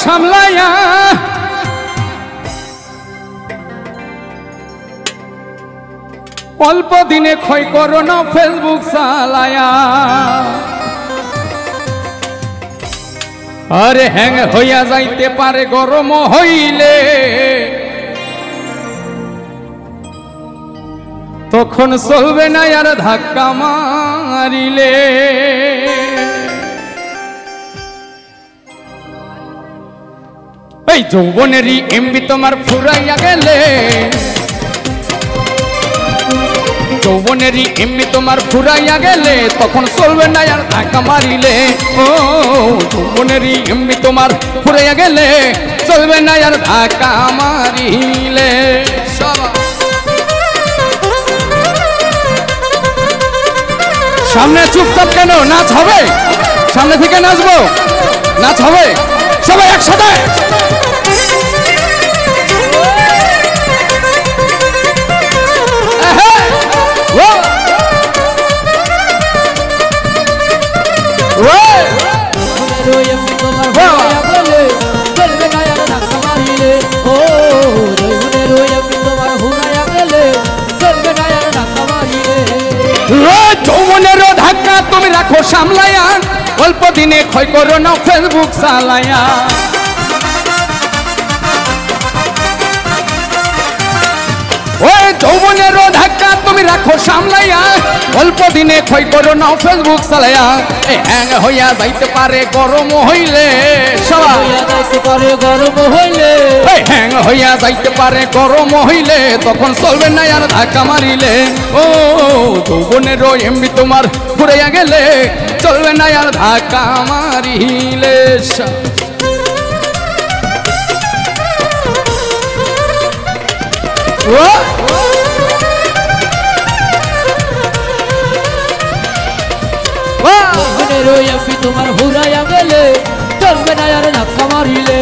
সামলাইয়া অল্প দিনে ক্ষয় করো না ফেসবুক চালায়া আরে হ্যাং হইয়া যাইতে পারে গরম হইলে তখন চলবে না আর ধাক্কা মারিলে এই যৌবনেরই এমবি তোমার ফুরাইয়া গেলে যৌবনেরই এমনি তোমার ফুরাইয়া গেলে তখন চলবে না আর ধাক্কা মারিলে ও যৌবনেরই এমনি তোমার ফুরাইয়া গেলে চলবে না আর ধাক্কা মারিলে সামনে চুপচাপ কেন নাচ হবে সামনে থেকে নাচবো নাচ হবে সবাই একসাথে যৌবনেরও ধাক্কা তুমি রাখো সামলাইয়া অল্প দিনে ক্ষয় করো না ফেসবুক চালাইয়া ওই যৌবনেরও ধাক্কা তুমি রাখো সামলাইয়া অল্প দিনে ক্ষয় করো না ফেসবুক চালাইয়া এই হ্যাং হইয়া যাইতে পারে গরম হইলে হ্যাং হইয়া যাইতে পারে গরম হইলে তখন চলবে না আর ধাক্কা মারিলে ও যৌবনেরও এমবি তোমার ফুরাইয়া গেলে চলবে না আর ধাক্কা মারিলে তোমার হুরাইয়া গেলে চলবে না আর ধাক্কা মারিলে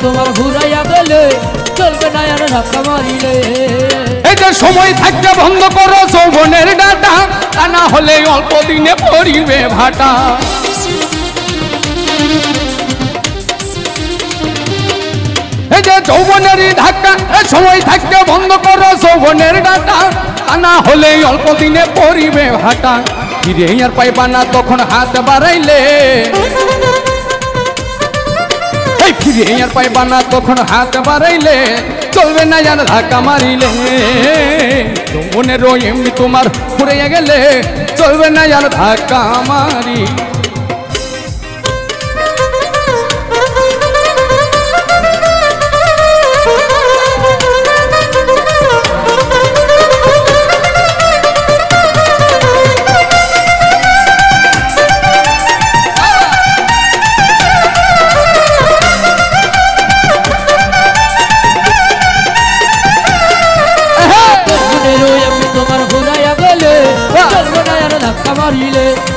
তোমার হুরাইয়া গেলে চলবে না আর ধাক্কা মারিলে এই যে সময় থাকতে বন্ধ করো যৌবনের ডাটা তা না হলে অল্প দিনে পড়িবে ভাটা এই যে যৌবনের ধাক্কা সময় থাকতে বন্ধ করো যৌবনের ডাটা তা না হলে অল্প দিনে পড়িবে ভাটা ফিরে আর পাইবা না তখন হাত বাড়াইলে এই ফিরে আর পাইবা না তখন হাত বাড়াইলে চলবে না আর ধাক্কা মারিলে যৌবনেরও এমনি তোমার ফুরাইয়া গেলে চলবে না আর ধাক্কা মারি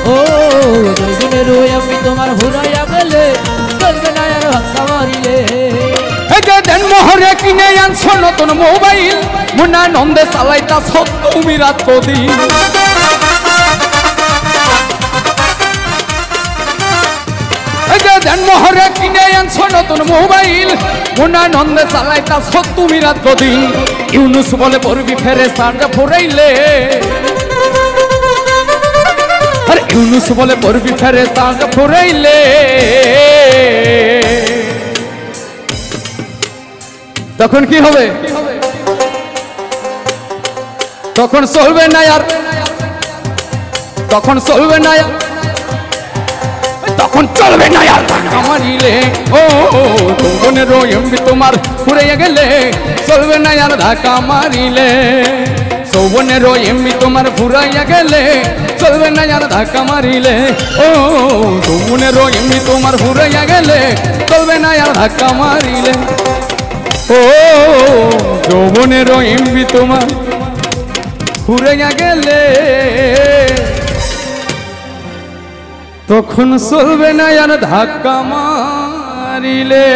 ও যৌবনেরও এমনি তোমার হুরাইয়া গেলে চলবে না আর ধাক্কা মারিলে এই যে দেন মোহরে কিনে আনছো নতুন মোবাইল মুন্না নন্দে চালাইতাছ তুমি রাত দিন এই যে দেন মোহরে কিনে আনছো নতুন মোবাইল মুন্না নন্দে চালাইতাছ তুমি রাত দিন ইউনুস বলে পড়বি ফেরে চার্জ ফুরাইলে আর ইউনুস বলে পড়বি ফেরে চাঁদ ফুরাইলে তখন কি হবে তখন চলবে না আর তখন চলবে না আর তখন চলবে না আর ধাক্কা মারিলে ও যৌবনেরও এমবি তোমার ফুরাইয়া গেলে চলবে না আর ধাক্কা মারিলে যৌবনেরও এমবি তোমার ফুরাইয়া গেলে চলবে না আর ধাক্কা মারিলে ও যৌবনেরও এমবি তোমার ফুরাইয়া গেলে চলবে না আর ধাক্কা মারিলে ও যৌবনেরও এমবি তোমার ফুরাইয়া গেলে তখন চলবে না আর ধাক্কা মারিলে